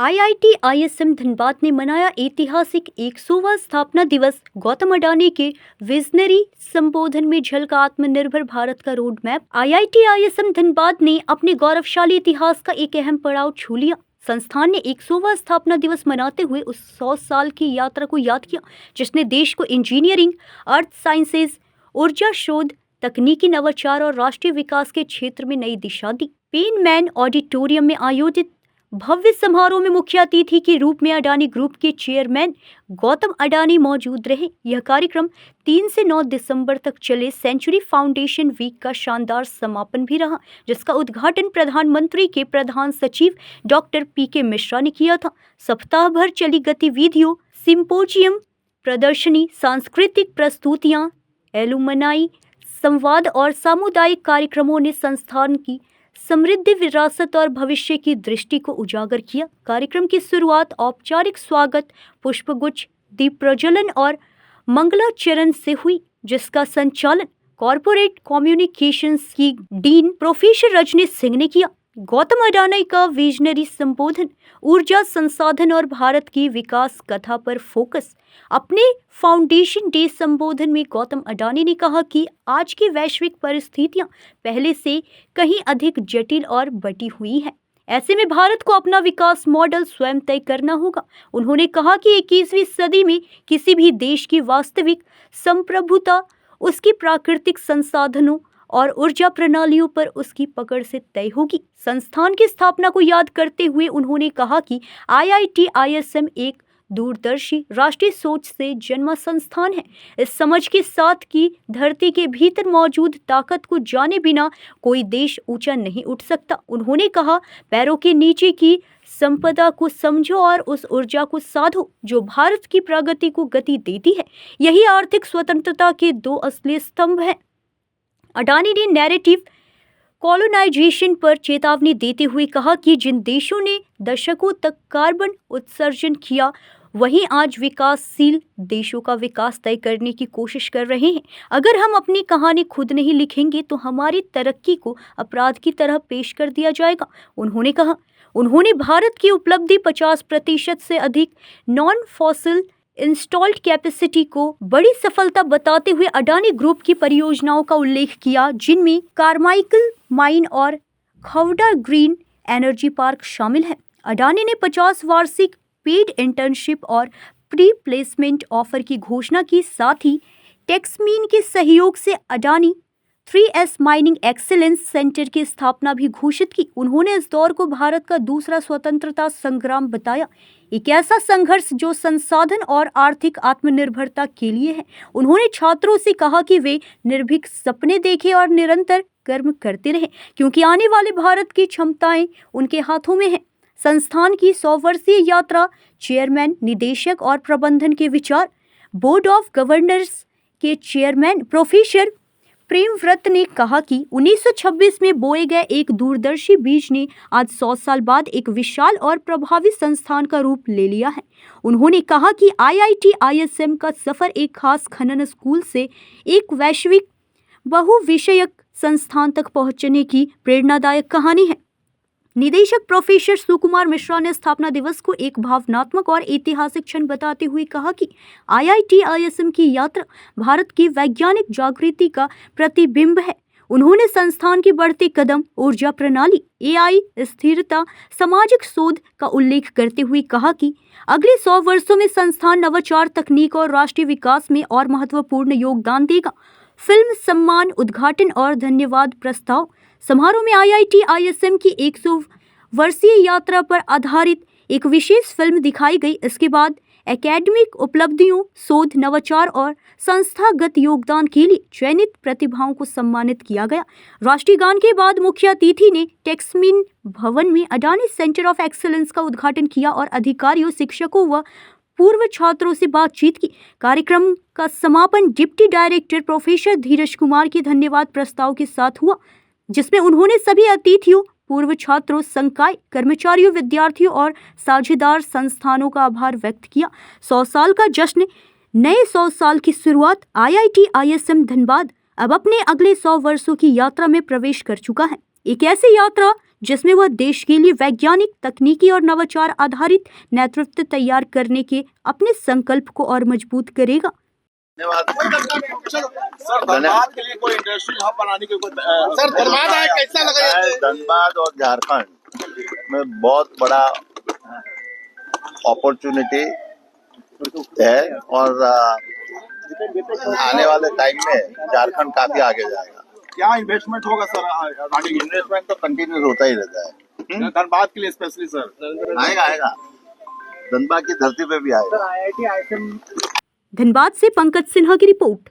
IIT ISM Dhanbad ने मनाया ऐतिहासिक 100वां स्थापना दिवस। गौतम अडानी के विजनरी संबोधन में झलका आत्मनिर्भर भारत का road map. IIT ISM Dhanbad ने अपने गौरवशाली इतिहास का एक अहम पड़ाव छू लिया। संस्थान ने 100वां स्थापना दिवस मनाते हुए उस 100 साल की यात्रा को याद किया जिसने देश को इंजीनियरिंग, अर्थ साइंसेज, ऊर्जा शोध, तकनीकी नवाचार और राष्ट्रीय विकास के क्षेत्र में नई दिशा दी। पेन मैन ऑडिटोरियम में आयोजित भव्य समारोह में मुख्य अतिथि के रूप में अडानी ग्रुप के चेयरमैन गौतम अडानी मौजूद रहे। यह कार्यक्रम 3 से 9 दिसंबर तक चले सेंचुरी फाउंडेशन वीक का शानदार समापन भी रहा, जिसका उद्घाटन प्रधानमंत्री के प्रधान सचिव डॉक्टर पीके मिश्रा ने किया था। सप्ताह भर चली गतिविधियों, सिंपोजियम, प्रदर्शनी, सांस्कृतिक प्रस्तुतियां, एलुमनाई संवाद और सामुदायिक कार्यक्रमों ने संस्थान की समृद्ध विरासत और भविष्य की दृष्टि को उजागर किया। कार्यक्रम की शुरुआत औपचारिक स्वागत, पुष्पगुच्छ, दीप प्रज्वलन और मंगलाचरण से हुई, जिसका संचालन कॉरपोरेट कम्युनिकेशंस की डीन प्रोफेसर रजनीश सिंह ने किया। गौतम अडानी का विजनरी संबोधन ऊर्जा संसाधन और भारत की विकास कथा पर फोकस। अपने फाउंडेशन डे संबोधन में गौतम अडानी ने कहा कि आज की वैश्विक परिस्थितियां पहले से कहीं अधिक जटिल और बटी हुई हैं। ऐसे में भारत को अपना विकास मॉडल स्वयं तय करना होगा। उन्होंने कहा कि 21वीं सदी में किसी भी देश की वास्तविक संप्रभुता उसकी प्राकृतिक संसाधनों और ऊर्जा प्रणालियों पर उसकी पकड़ से तय होगी। संस्थान की स्थापना को याद करते हुए उन्होंने कहा कि आईआईटी आईएसएम एक दूरदर्शी राष्ट्रीय सोच से जन्मा संस्थान है। इस समझ के साथ कि धरती के भीतर मौजूद ताकत को जाने बिना कोई देश ऊंचा नहीं उठ सकता। उन्होंने कहा, पैरों के नीचे की संपदा को समझो और उस ऊर्जा को साधो जो भारत की प्रगति को गति देती है। यही आर्थिक स्वतंत्रता के 2 असली स्तंभ हैं। अडानी ने नैरेटिव कॉलोनाइजेशन पर चेतावनी देते हुए कहा कि जिन देशों ने दशकों तक कार्बन उत्सर्जन किया, वहीं आज विकासशील देशों का विकास तय करने की कोशिश कर रहे हैं। अगर हम अपनी कहानी खुद नहीं लिखेंगे तो हमारी तरक्की को अपराध की तरह पेश कर दिया जाएगा, उन्होंने कहा। उन्होंने भारत की उपलब्धि 50% से अधिक नॉन फॉसिल इंस्टॉल्ड कैपेसिटी को बड़ी सफलता बताते हुए अडानी ग्रुप की परियोजनाओं का उल्लेख किया, जिनमें कारमाइकल माइन और खवड़ा ग्रीन एनर्जी पार्क शामिल है। अडानी ने 50 वार्षिक पेड इंटर्नशिप और प्री प्लेसमेंट ऑफर की घोषणा की। साथ ही टेक्समीन के सहयोग से Adani 3S mining excellence centre की स्थापना भी घोषित की। उन्होंने इस दौर को भारत का दूसरा स्वतंत्रता संग्राम बताया, एक ऐसा संघर्ष जो संसाधन और आर्थिक आत्मनिर्भरता के लिए है। उन्होंने छात्रों से कहा कि वे निर्भीक सपने देखें और निरंतर कर्म करते रहें, क्योंकि आने वाले भारत की क्षमताएं उनके हाथों में हैं। संस्थान की 100 वर्षीय यात्रा, चेयरमैन, निदेशक और प्रबंधन के विचार। बोर्ड ऑफ गवर्नर्स के चेयरमैन प्रोफेसर प्रेमव्रत ने कहा कि 1926 में बोए गए एक दूरदर्शी बीज ने आज 100 साल बाद एक विशाल और प्रभावी संस्थान का रूप ले लिया है। उन्होंने कहा कि आईआईटी आईएसएम का सफर एक खास खनन स्कूल से एक वैश्विक बहुविषयक संस्थान तक पहुंचने की प्रेरणादायक कहानी है। निदेशक प्रोफेसर सुकुमार मिश्रा ने स्थापना दिवस को एक भावनात्मक और ऐतिहासिक क्षण बताते हुए कहा कि आईआईटी आईएसएम की यात्रा भारत की वैज्ञानिक जागृति का प्रतिबिंब है। उन्होंने संस्थान के बढ़ते कदम, ऊर्जा प्रणाली, एआई, स्थिरता, सामाजिक शोध का उल्लेख करते हुए कहा कि अगले 100 वर्षों में संस्थान नवाचार, तकनीक और राष्ट्रीय विकास में और महत्वपूर्ण योगदान देगा। फिल्म सम्मान, उद्घाटन और धन्यवाद प्रस्ताव समारोह में आईआईटी आईएसएम की 100 वर्षीय यात्रा पर आधारित एक विशेष फिल्म दिखाई गई। इसके बाद एकेडमिक उपलब्धियों, शोध, नवाचार और संस्थागत योगदान के लिए चयनित प्रतिभाओं को सम्मानित किया गया। राष्ट्रीय गान के बाद मुख्य अतिथि ने टेक्समीन भवन में अडानी सेंटर ऑफ एक्सीलेंस का उद्घाटन किया और अधिकारियों, शिक्षकों व पूर्व छात्रों से बातचीत की। कार्यक्रम का समापन डिप्टी डायरेक्टर प्रोफेसर धीरज कुमार के धन्यवाद प्रस्ताव के साथ हुआ, जिसमें उन्होंने सभी अतिथियों, पूर्व छात्रों, संकाय कर्मचारियों, विद्यार्थियों और साझेदार संस्थानों का आभार व्यक्त किया। 100 साल का जश्न, नए 100 साल की शुरुआत। आईआईटी आईएसएम धनबाद अब अपने अगले 100 वर्षों की यात्रा में प्रवेश कर चुका है। एक ऐसी यात्रा जिसमें वह देश के लिए वैज्ञानिक, तकनीकी और नवाचार आधारित नेतृत्व तैयार करने के अपने संकल्प को और मजबूत करेगा। सर धनबाद के लिए कोई इंडस्ट्री हब बनाने की कोई सर धनबाद आए कैसा लगा ये? धनबाद और झारखंड में बहुत बड़ा अपॉर्चुनिटी है और आने वाले टाइम में झारखंड काफी आगे जाएगा। क्या इन्वेस्टमेंट होगा सर? इन्वेस्टमेंट तो कंटिन्यूस होता ही रहता है। धनबाद के लिए स्पेशली सर आएगा धनबाद की धरती पे भी आएगा। धनबाद से पंकज सिन्हा की रिपोर्ट।